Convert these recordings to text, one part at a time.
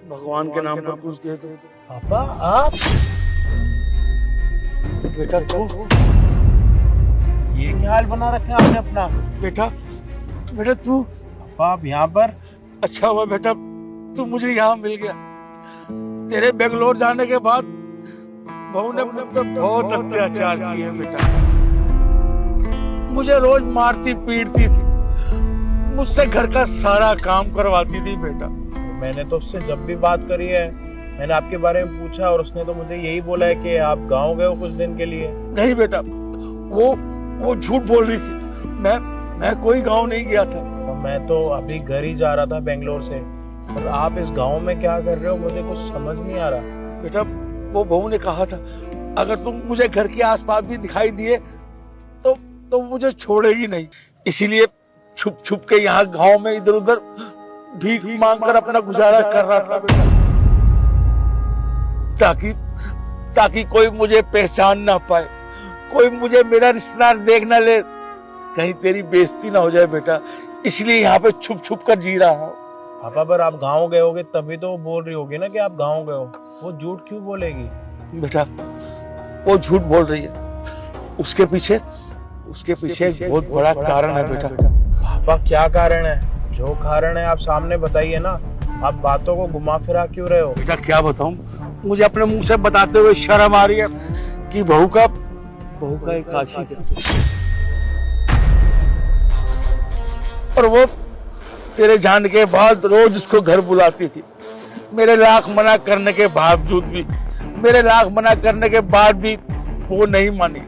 भगवान के नाम पर कुछ दे दो। पापा आप बेटा तू ये क्या हाल बना रखा है आपने अपना? बेटा बेटा तू पापा आप यहाँ पर? अच्छा हुआ बेटा तू मुझे यहाँ मिल गया। तेरे बेंगलोर जाने के बाद बहू ने मुझ पर बहुत अत्याचार किए बेटा। मुझे रोज मारती पीटती थी, मुझसे घर का सारा काम करवाती थी बेटा। मैंने तो उससे जब भी बात करी है मैंने आपके बारे में पूछा और उसने तो मुझे यही बोला है कि आप गांव गए हो कुछ दिन के लिए। नहीं बेटा वो झूठ बोल रही थी। मैं कोई गांव नहीं गया था। और मैं तो अभी घर ही जा रहा था बेंगलोर से। और आप इस गांव में क्या कर रहे हो मुझे कुछ समझ नहीं आ रहा। बेटा वो बहू ने कहा था अगर तुम मुझे घर के आसपास भी दिखाई दिए तो मुझे छोड़ेगी नहीं। इसीलिए छुप छुप के यहाँ गांव में इधर उधर भीख मांगकर अपना गुजारा कर रहा था बेटा, ताकि कोई मुझे पहचान ना पाए, कोई मुझे मेरा रिश्तेदार देख ना ले, कहीं तेरी बेइज्जती ना हो जाए बेटा। इसलिए यहाँ पे छुप छुप कर जी रहा हूँ। पापा पर आप गांव गए होगे तभी तो वो बोल रही होगी ना कि आप गांव गए हो। वो झूठ क्यों बोलेगी? बेटा वो झूठ बोल रही है, उसके पीछे एक बहुत बड़ा कारण है बेटा। पापा क्या कारण है? जो कारण है आप सामने बताइए ना। आप बातों को घुमा फिरा क्यों रहे हो? बेटा क्या बताऊं, मुझे अपने मुंह से बताते हुए शर्म आ रही है कि बहू का एक आशिक है और वो तेरे जाने के बाद रोज उसको घर बुलाती थी। मेरे लाख मना करने के बाद भी वो नहीं मानी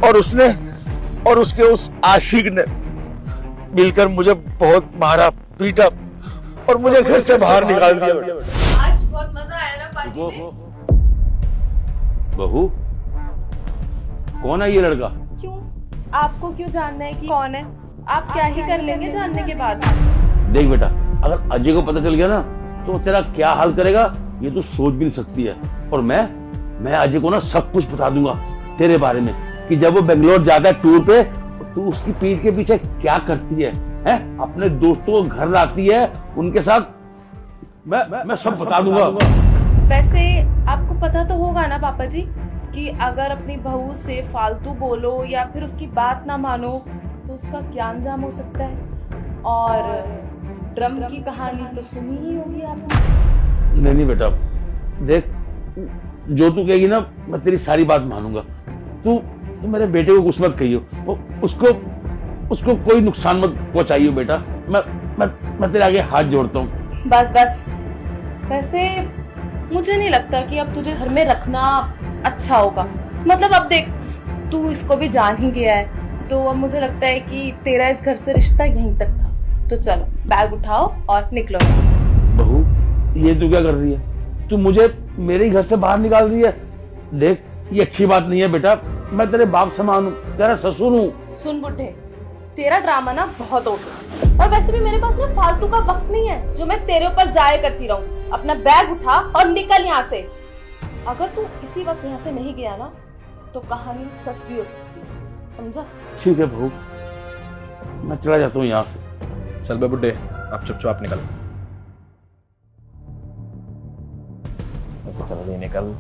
और उसके उस आशिक ने मिलकर मुझे बहुत मारा पीटा और मुझे घर से बाहर निकाल दिया। आज बहुत मजा आया ना पार्टी में। बहू कौन है ये लड़का? क्यों? आपको क्यों जानना है कि कौन है? आप क्या ही कर लेंगे जानने के बाद? देख बेटा, अगर अजय को पता चल गया ना तो तेरा क्या हाल करेगा ये तू सोच भी नहीं सकती है। और मैं अजय को ना सब कुछ बता दूंगा तेरे बारे में कि जब वो बेंगलोर जाता है टूर पे तू उसकी पीठ के पीछे क्या करती है, अपने दोस्तों को घर लाती है, उनके साथ मैं सब बता दूंगा। वैसे आपको पता तो होगा ना पापा जी कि अगर अपनी बहू से फालतू बोलो या फिर उसकी बात ना मानो तो उसका क्या अंजाम हो सकता है। और ड्रम की कहानी तो सुनी ही होगी आपने। नहीं बेटा, देख जो तू कहेगी ना मैं तेरी सारी बात मानूंगा। तू मेरे बेटे को कुछ मत कहियो, उसको कोई नुकसान मत पहुंचाइयो बेटा। मैं तेरे आगे हाथ जोड़ता हूँ। बस वैसे मुझे नहीं लगता कि अब तुझे घर में रखना अच्छा होगा। मतलब अब देख तू इसको भी जान ही गया है तो अब मुझे लगता है कि तेरा इस घर से रिश्ता यहीं तक था। तो चलो बैग उठाओ और निकलो। बहू ये तू क्या कर रही है? तू मुझे मेरे ही घर से बाहर निकाल रही है। देख ये अच्छी बात नहीं है बेटा। मैं तेरे बाप समान हूँ, तेरा ससुर हूँ। सुन बुड्ढे, तेरा ड्रामा ना बहुत हो गया और वैसे भी मेरे पास ना फालतू का वक्त नहीं है जो मैं तेरे ऊपर जाया करती रहूं। अपना बैग उठा और निकल यहाँ से। अगर तू इसी वक्त यहाँ से नहीं गया ना तो कहानी सच भी हो सकती है, समझा? ठीक है बहू, मैं चला जाता हूँ यहाँ से। चल बे बुड्ढे, आप चुपचाप निकल। चल निकल।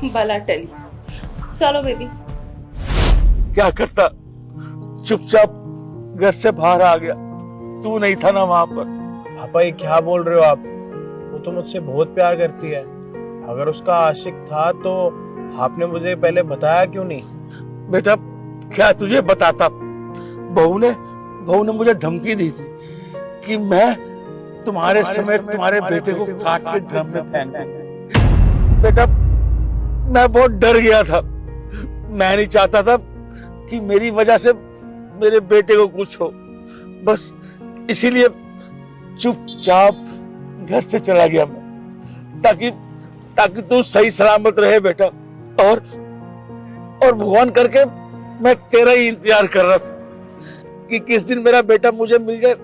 भला टली। चलो बेबी। क्या करता, चुपचाप घर से बाहर आ गया। तू नहीं था ना वहां पर। पापा ये क्या बोल रहे हो आप? वो तो मुझसे बहुत प्यार करती है। अगर उसका आशिक था तो आपने मुझे पहले बताया क्यों नहीं? बेटा क्या तुझे बताता, बहू ने मुझे धमकी दी थी कि मैं तुम्हारे समेत तुम्हारे बेटे को काट के ड्रम में फेंक दूंगा। बेटा मैं बहुत डर गया था। मैं नहीं चाहता था कि मेरी वजह से मेरे बेटे को कुछ हो। बस इसीलिए चुपचाप घर से चला गया मैं, ताकि तू सही सलामत रहे बेटा। और भगवान करके मैं तेरा ही इंतजार कर रहा था कि किस दिन मेरा बेटा मुझे मिल जाए,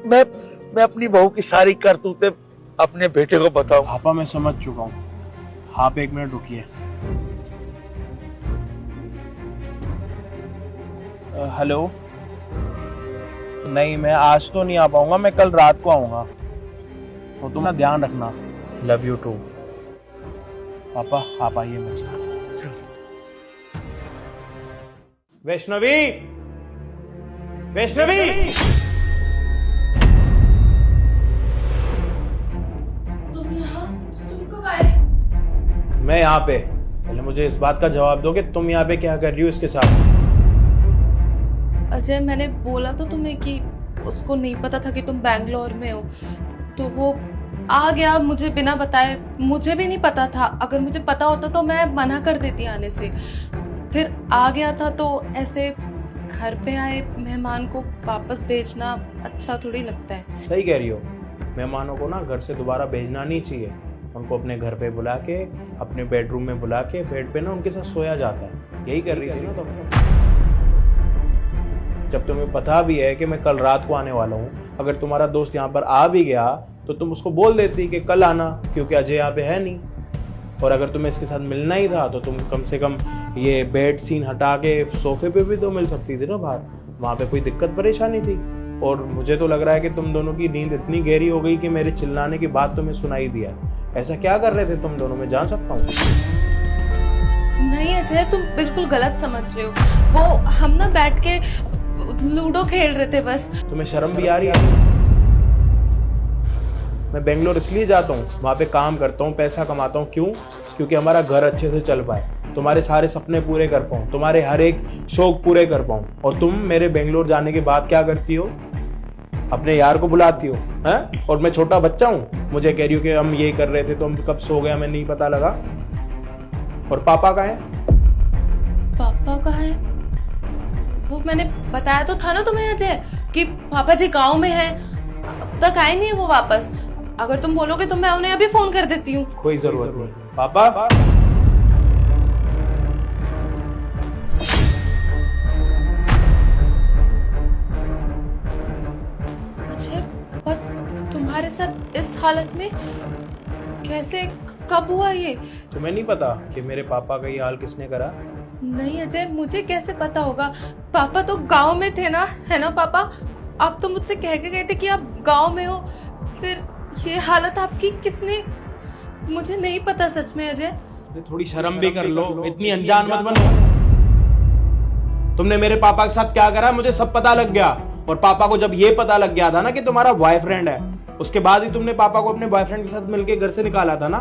मैं अपनी बहू की सारी करतूतें अपने बेटे को बताऊं। पापा मैं समझ चुका हूँ, आप 1 मिनट रुकिए। हेलो, नहीं मैं आज तो नहीं आ पाऊंगा, मैं कल रात को आऊंगा। तो तुम ना ध्यान रखना। Love you too. पापा आप आइए मेरे साथ। वैष्णवी, वैष्णवी, तुम कब आए? मैं यहाँ पे। पहले मुझे इस बात का जवाब दो कि तुम यहाँ पे क्या कर रही हो इसके साथ। अजय, मैंने बोला तो तुम्हें कि उसको नहीं पता था कि तुम बैंगलोर में हो, तो वो आ गया मुझे बिना बताए। मुझे भी नहीं पता था, अगर मुझे पता होता तो मैं मना कर देती आने से। फिर आ गया था तो ऐसे घर पे आए मेहमान को वापस भेजना अच्छा थोड़ी लगता है। सही कह रही हो, मेहमानों को ना घर से दोबारा भेजना नहीं चाहिए। उनको अपने घर पे बुला के, अपने बेडरूम में बुला के, बेड पे ना उनके साथ सोया जाता है। यही कर रही थी ना तुम। जब तुम्हें पता भी है कि मैं कल रात को आने वाला हूँ, अगर तुम्हारा दोस्त यहाँ पर आ भी गया तो तुम उसको बोल देती कि कल आना, क्योंकि अजय यहाँ पे है नहीं। और अगर तुम्हें इसके साथ मिलना ही था तो तुम कम से कम ये बेड सीन हटा के सोफे पे भी तो मिल सकती थी ना बाहर। वहाँ पे कोई दिक्कत परेशानी थी। और मुझे तो लग रहा है कि तुम दोनों की नींद इतनी गहरी हो गई कि मेरे चिल्लाने की बात तुम्हें सुनाई दिया। ऐसा क्या कर रहे थे तुम दोनों, में जान सकता हूँ? नहीं अजय, तुम बिल्कुल गलत समझ रहे हो। वो हम ना बैठ के लूडो खेल रहे थे बस। तुम्हें शर्म भी आ रही है? मैं बेंगलोर इसलिए जाता हूँ, वहाँ पे काम करता हूँ, पैसा कमाता हूँ। क्यों? क्योंकि हमारा घर अच्छे से चल पाए, तुम्हारे सारे सपने पूरे कर पाऊँ, तुम्हारे हर एक शौक पूरे कर पाऊँ। और तुम मेरे बेंगलोर जाने के बाद क्या करती हो? अपने यार को बुलाती हो, हैं? और मैं छोटा बच्चा हूँ, मुझे कह रही हो कि हम ये कर रहे थे तो हम कब सो गए हमें नहीं पता लगा। और पापा कहाँ है? पापा कहाँ है? वो मैंने बताया तो था ना तुम्हें अजय कि पापा जी गांव में हैं, अब तक आए नहीं है वो वापस। अगर तुम बोलोगे तो मैं उन्हें अभी फोन कर देती हूँ। कोई जरूरत नहीं। पापा, अजय, पर तुम्हारे साथ इस हालत में कैसे, कब हुआ ये? तुम्हें नहीं पता कि मेरे पापा का ये हाल किसने करा? नहीं अजय, मुझे कैसे पता होगा? पापा तो गांव में थे ना, है ना पापा? आप तो मुझसे कह के गए थे कि आप गांव में हो, फिर ये हालत आपकी किसने? मुझे नहीं पता सच में अजय। थोड़ी शर्म भी कर लो, इतनी अनजान मत बनो। तुमने मेरे पापा के साथ क्या करा मुझे सब पता लग गया। और पापा को जब ये पता लग गया था ना कि तुम्हारा बॉयफ्रेंड है, उसके बाद ही तुमने पापा को अपने बॉयफ्रेंड के साथ मिलके घर से निकाला था ना।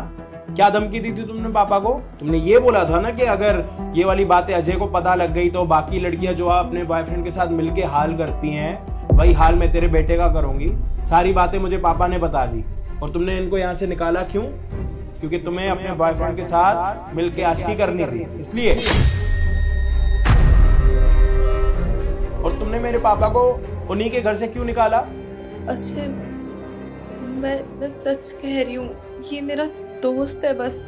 क्या धमकी दी थी तुमने पापा को? तुमने ये बोला था ना कि अगर ये वाली बातें अजय को पता लग गई तो बाकी लड़कियां जो अपने बॉयफ्रेंड के साथ मिलके हाल करती हैं, वही हाल मैं तेरे बेटे का करूंगी। सारी बातें मुझे पापा ने बता दी। और तुमने इनको यहाँ से निकाला क्यों? क्योंकि तुम्हें अपने बॉयफ्रेंड के साथ मिलके आशिकी करनी थी, इसलिए। और तुमने मेरे पापा को उन्हीं के घर से क्यों निकाला? अजय, मैं सच कह रही हूँ, ये मेरा दोस्त है बस।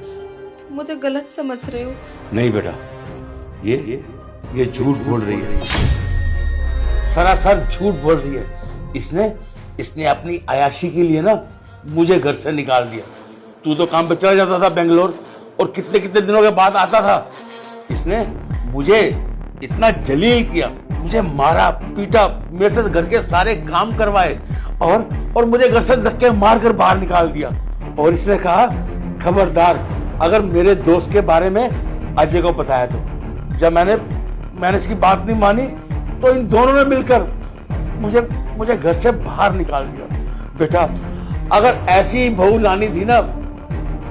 तुम मुझे गलत समझ रहे हो। नहीं बेटा, ये झूठ बोल रही है, सरासर झूठ बोल रही है। इसने अपनी अयाशी के लिए ना मुझे घर से निकाल दिया। तू तो काम पे चला जाता था बेंगलोर, और कितने कितने दिनों के बाद आता था। इसने मुझे इतना जलील किया, मुझे मारा पीटा, मेरे से घर के सारे काम करवाए, और मुझे घर से धक्के मार कर बाहर निकाल दिया। और इसने कहा, खबरदार अगर मेरे दोस्त के बारे में अजय को बताया तो। जब मैंने इसकी बात नहीं मानी तो इन दोनों ने मिलकर मुझे घर से बाहर निकाल दिया। बेटा, अगर ऐसी बहू लानी थी ना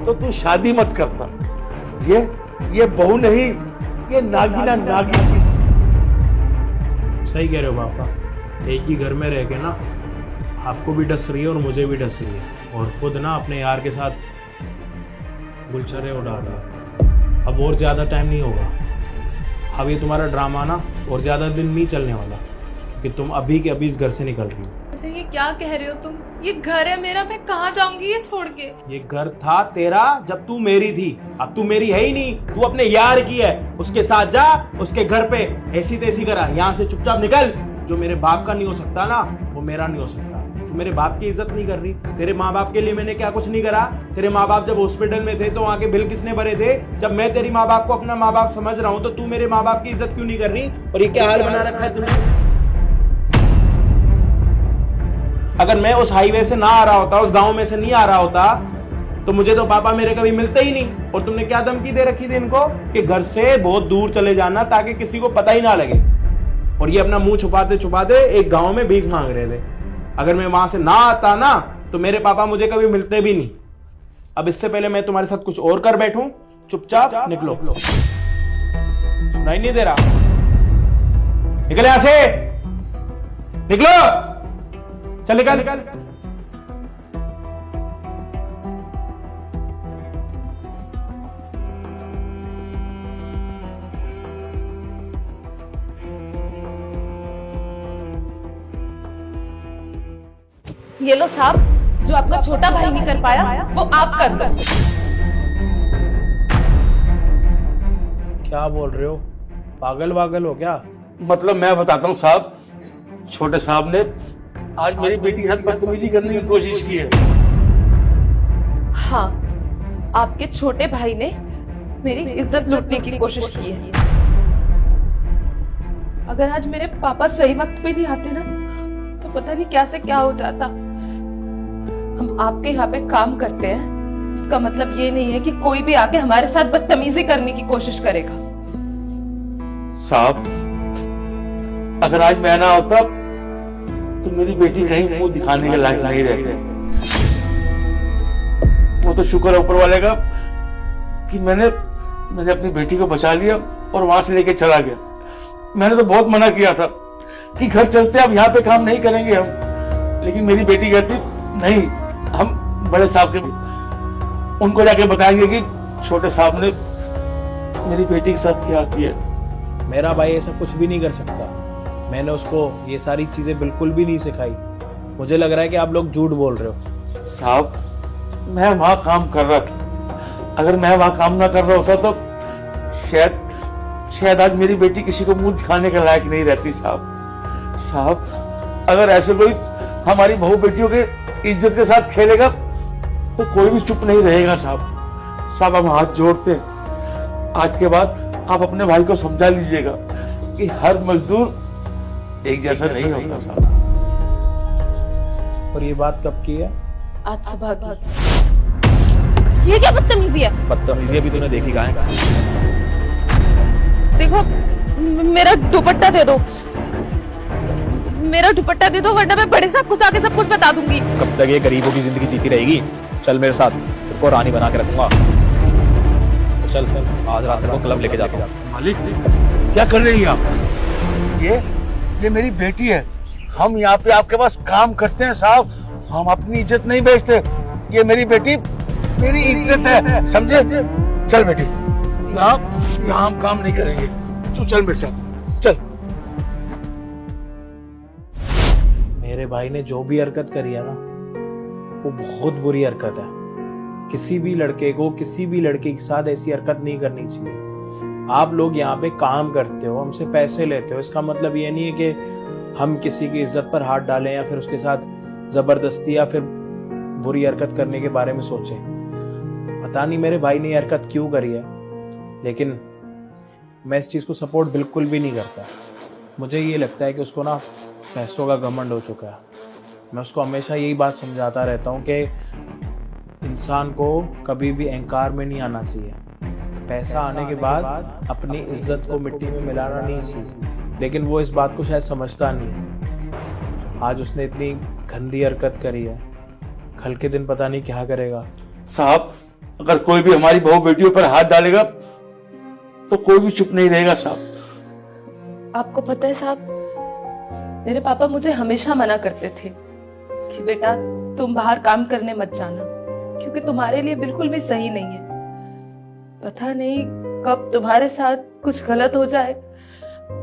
तो तू शादी मत करता। ये बहू नहीं, ये नागिना नागिन। सही कह रहे हो पापा। एक ही घर में रह के ना आपको भी डस रही है और मुझे भी डस रही है, और खुद ना अपने यार के साथ गुलछरे उड़ा रहा है। अब और ज्यादा टाइम नहीं होगा। अब ये तुम्हारा ड्रामा ना और ज्यादा दिन नहीं चलने वाला, कि तुम अभी के अभी इस घर से निकल रही हो। अच्छा, ये क्या कह रहे हो तुम? ये घर है मेरा, मैं कहाँ जाऊंगी ये छोड़ के? ये घर था तेरा जब तू मेरी थी, अब तू मेरी है ही नहीं। तू अपने यार की है, उसके साथ जा, उसके घर पे ऐसी तैसी करा। यहाँ से चुपचाप निकल। जो मेरे बाप का नहीं हो सकता ना, वो मेरा नहीं हो सकता। तू मेरे बाप की इज्जत नहीं कर रही। तेरे माँ बाप के लिए मैंने क्या कुछ नहीं करा? तेरे माँ बाप जब हॉस्पिटल में थे तो वहाँ के बिल किसने भरे थे? जब मैं तेरी माँ बाप को अपना माँ बाप समझ रहा हूँ तो तू मेरे माँ बाप की इज्जत क्यों नहीं कर रही? और ये क्या हाल बना रखा है तुमने? अगर मैं उस हाईवे से ना आ रहा होता, उस गांव में से नहीं आ रहा होता, तो मुझे तो पापा मेरे कभी मिलते ही नहीं। और तुमने क्या धमकी दे रखी थी इनको कि घर से बहुत दूर चले जाना ताकि किसी को पता ही ना लगे। और ये अपना मुंह छुपाते छुपाते एक गांव में भीख मांग रहे थे। अगर मैं वहां से ना आता ना तो मेरे पापा मुझे कभी मिलते भी नहीं। अब इससे पहले मैं तुम्हारे साथ कुछ और कर बैठूं, चुपचाप निकलो। सुनाई नहीं दे रहा? निकल यहां से, निकलो, चल निकल। ये लो साहब, जो आपका छोटा भाई नहीं कर पाया वो आप कर दो। क्या बोल रहे हो? पागल वागल हो क्या? मतलब मैं बताता हूँ साहब, छोटे साहब ने आज मेरी बेटी के साथ बदतमीजी करने की कोशिश की है। हाँ, आपके छोटे भाई ने मेरी इज्जत लूटने की कोशिश की है। अगर आज मेरे पापा सही वक्त पे नहीं आते ना तो पता नहीं क्या से क्या हो जाता। हम आपके यहाँ पे काम करते हैं, इसका मतलब ये नहीं है कि कोई भी आके हमारे साथ बदतमीजी करने की कोशिश करेगा। साहब, अगर आज मैं ना होता तो मेरी बेटी कहीं मुंह दिखाने के लायक नहीं रहती। वो तो शुक्र है ऊपर वाले का कि मैंने अपनी बेटी को बचा लिया और वहां से लेके चला गया। मैंने तो बहुत मना किया था कि घर चलते अब यहाँ पे काम नहीं करेंगे हम, लेकिन मेरी बेटी कहती नहीं, हम बड़े साहब के उनको जाके बताएंगे कि छोटे साहब ने मेरी बेटी के साथ क्या किया। मेरा भाई ऐसा कुछ भी नहीं कर सकता। मैंने उसको ये सारी चीजें बिल्कुल भी नहीं सिखाई। मुझे लग रहा है कि आप लोग झूठ बोल रहे हो। साहब, मैं वहां काम कर रहा था। अगर मैं वहां काम ना कर रहा होता तो शायद आज मेरी बेटी किसी को मुंह दिखाने के लायक नहीं रहती। साहब, अगर ऐसे कोई हमारी बहू बेटियों के इज्जत के साथ खेलेगा तो कोई भी चुप नहीं रहेगा। साहब हम हाथ जोड़ते, आज के बाद आप अपने भाई को समझा लीजिएगा कि हर मजदूर एक जैसा नहीं होता। साहब, और ये बात कब की है? आज सुबह की। ये क्या बदतमीजी है? बदतमीजी अभी तूने देखी कहाँ है? देखो, मेरा दुपट्टा दे दो, मेरा दुपट्टा दे दो, वरना मैं बड़े साहब को आके सब कुछ बता दूंगी। कब तक ये गरीबों की जिंदगी जीती रहेगी? चल मेरे साथ, तेरे को रानी बना के रखूंगा। तो चल आज रात को क्लब लेके जाता हूँ। मालिक, क्या कर रही हैं आप? ये मेरी बेटी है। हम यहाँ पे आपके पास काम करते हैं साहब, हम अपनी इज्जत नहीं बेचते। ये मेरी बेटी मेरी इज्जत है, समझे? चल बेटी, यहाँ हम काम नहीं करेंगे, तू चल मेरे साथ, चल। मेरे भाई ने जो भी हरकत करी है ना, वो बहुत बुरी हरकत है। किसी भी लड़के को किसी भी लड़के के साथ ऐसी हरकत नहीं करनी चाहिए। आप लोग यहाँ पे काम करते हो, हमसे पैसे लेते हो, इसका मतलब ये नहीं है कि हम किसी की इज्जत पर हाथ डालें या फिर उसके साथ जबरदस्ती या फिर बुरी हरकत करने के बारे में सोचें। पता नहीं मेरे भाई ने ये हरकत क्यों करी है, लेकिन मैं इस चीज़ को सपोर्ट बिल्कुल भी नहीं करता। मुझे ये लगता है कि उसको ना पैसों का घमंड हो चुका है। मैं उसको हमेशा यही बात समझाता रहता हूँ कि इंसान को कभी भी अहंकार में नहीं आना चाहिए। पैसा आने के बाद अपनी इज्जत को मिट्टी में मिलाना नहीं चाहिए, लेकिन वो इस बात को शायद समझता नहीं है। आज उसने इतनी गंदी हरकत करी है, कल के दिन पता नहीं क्या करेगा। साहब, अगर कोई भी हमारी बहू बेटियों पर हाथ डालेगा तो कोई भी चुप नहीं रहेगा। साहब, आपको पता है साहब, मेरे पापा मुझे हमेशा मना करते थे कि बेटा तुम बाहर काम करने मत जाना, क्योंकि तुम्हारे लिए बिल्कुल भी सही नहीं है। पता नहीं कब तुम्हारे साथ कुछ गलत हो जाए,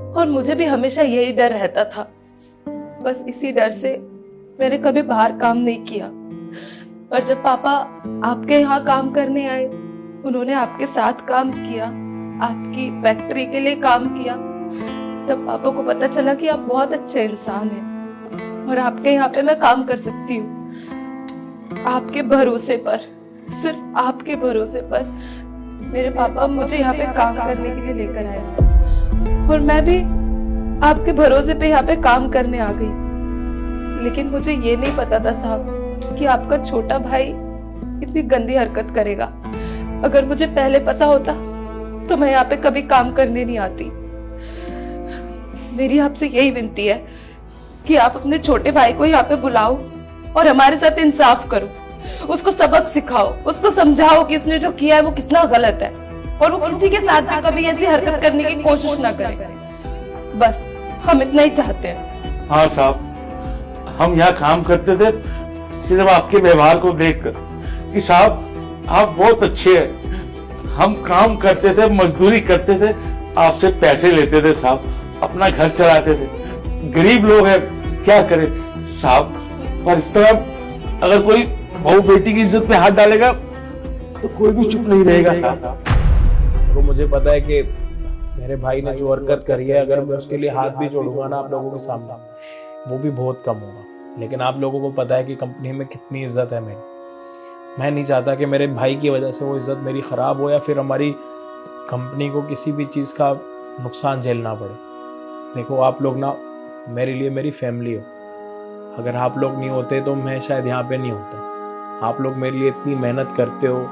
और मुझे भी हमेशा यही डर रहता था। बस इसी डर से मैंने कभी बाहर काम नहीं किया। और जब पापा आपके यहाँ काम करने आए, उन्होंने आपके साथ काम किया, आपकी फैक्ट्री के लिए काम किया, तब पापा को पता चला कि आप बहुत अच्छे इंसान हैं और आपके यहाँ पे मैं काम कर सकती हूँ। आपके भरोसे पर, सिर्फ आपके भरोसे पर मेरे पापा मुझे यहाँ पे काम करने के लिए लेकर आए, और मैं भी आपके भरोसे पे यहाँ पे काम करने आ गई। लेकिन मुझे ये नहीं पता था साहब कि आपका छोटा भाई इतनी गंदी हरकत करेगा। अगर मुझे पहले पता होता तो मैं यहाँ पे कभी काम करने नहीं आती। मेरी आपसे यही विनती है कि आप अपने छोटे भाई को यहाँ पे बुलाओ और हमारे साथ इंसाफ करो, उसको सबक सिखाओ, उसको समझाओ कि उसने जो किया है वो कितना गलत है और वो किसी के साथ भी कभी ऐसी हरकत करने की कोशिश ना करे। बस हम इतना ही चाहते हैं। हाँ साहब, हम यहाँ काम करते थे सिर्फ आपके व्यवहार को देखकर कि साहब आप बहुत अच्छे हैं। हम काम करते थे, मजदूरी करते थे, आपसे पैसे लेते थे साहब, अपना घर चलाते थे। गरीब लोग हैं, क्या करें साहब। पर इस तरह अगर कोई बहू बेटी की इज्जत पे हाथ डालेगा तो कोई भी चुप नहीं रहेगा साहब। तो मुझे पता है कि मेरे भाई ने जो हरकत करी है, अगर मैं उसके लिए हाथ भी जोड़ूंगा ना आप लोगों के सामने, वो भी बहुत कम होगा। लेकिन आप लोगों को पता है कि कंपनी में कितनी इज्जत है मेरी। मैं नहीं चाहता कि मेरे भाई की वजह से वो इज्जत मेरी खराब हो या फिर हमारी कंपनी को किसी भी चीज़ का नुकसान झेलना पड़े। देखो आप लोग ना मेरे लिए मेरी फैमिली हो। अगर आप लोग नहीं होते तो मैं शायद यहाँ पे नहीं होता। आप लोग मेरे लिए इतनी मेहनत करते हो,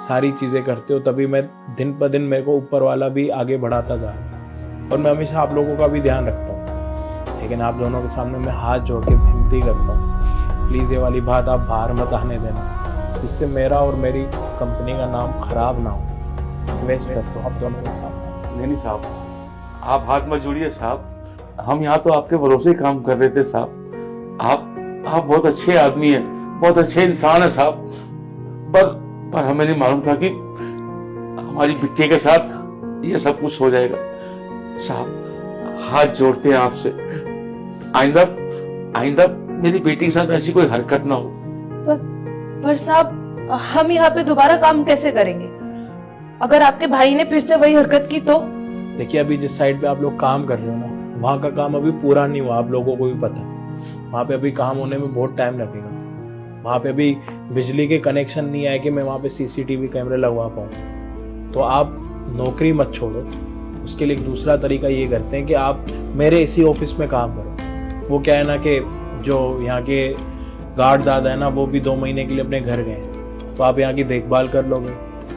सारी चीज़ें करते हो, तभी मैं दिन पर दिन मेरे को ऊपर वाला भी आगे बढ़ाता जा रहा है और मैं हमेशा आप लोगों का भी ध्यान रखता हूँ। लेकिन आप दोनों के सामने मैं हाथ जोड़ के विनती करता हूँ, प्लीज़ ये वाली बात आप बाहर मत आने देना, जिससे मेरा और मेरी कंपनी का नाम खराब ना हो। रिक्वेस्ट करता हूँ आप दोनों के साथ। नहीं साहब, आप हाथ मत जोड़िए साहब। हम यहाँ तो आपके भरोसे काम कर रहे थे साहब। आप बहुत अच्छे आदमी हैं, बहुत अच्छे इंसान है साहब। पर हमें नहीं मालूम था कि हमारी बिट्टी के साथ ये सब कुछ हो जाएगा साहब। हाथ जोड़ते हैं आपसे, आइंदा मेरी बेटी के साथ ऐसी कोई हरकत ना हो। पर साहब हम यहाँ पे दोबारा काम कैसे करेंगे अगर आपके भाई ने फिर से वही हरकत की तो? देखिए अभी जिस साइड पे आप लोग काम कर रहे हो ना, वहाँ का काम अभी पूरा नहीं हुआ, आप लोगों को भी पता है। वहाँ पे अभी काम होने में बहुत टाइम लगेगा। वहाँ पे अभी बिजली के कनेक्शन नहीं आए कि मैं वहाँ पे सीसीटीवी कैमरे लगवा पाऊँ। तो आप नौकरी मत छोड़ो, उसके लिए एक दूसरा तरीका ये करते हैं कि आप मेरे इसी ऑफिस में काम करो। वो क्या है ना कि जो यहाँ के गार्ड दादा है ना, वो भी 2 महीने के लिए अपने घर गए, तो आप यहाँ की देखभाल कर लोगे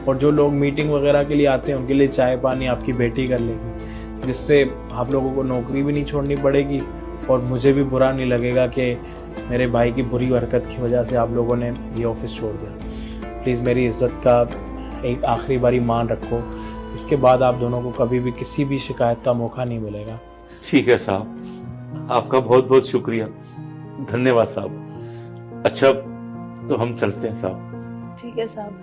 और जो लोग मीटिंग वगैरह के लिए आते हैं उनके लिए चाय पानी आपकी बेटी कर लेगी, जिससे आप लोगों को नौकरी भी नहीं छोड़नी पड़ेगी और मुझे भी बुरा नहीं लगेगा कि मेरे भाई की बुरी हरकत की वजह से आप लोगों ने ये ऑफिस छोड़ दिया। प्लीज़ मेरी इज्जत का एक आखिरी बारी मान रखो, इसके बाद आप दोनों को कभी भी किसी भी शिकायत का मौका नहीं मिलेगा। ठीक है साहब, आपका बहुत बहुत शुक्रिया, धन्यवाद साहब। अच्छा तो हम चलते हैं साहब। ठीक है साहब,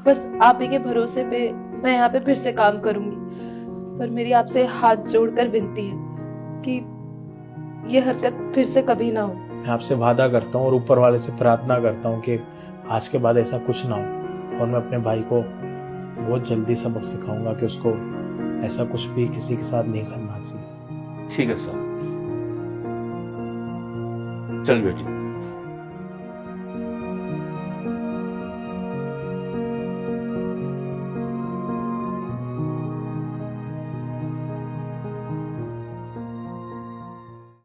बस आप ही के भरोसे पे मैं यहाँ पे फिर से काम करूंगी, पर मेरी आपसे हाथ जोड़कर विनती है कि ये हरकत फिर से कभी ना हो। मैं आपसे वादा करता हूँ और ऊपर वाले से प्रार्थना करता हूँ कि आज के बाद ऐसा कुछ ना हो और मैं अपने भाई को बहुत जल्दी सबक सिखाऊंगा कि उसको ऐसा कुछ भी किसी के साथ नहीं करना चाहिए। ठीक है साहब, चल बेटी।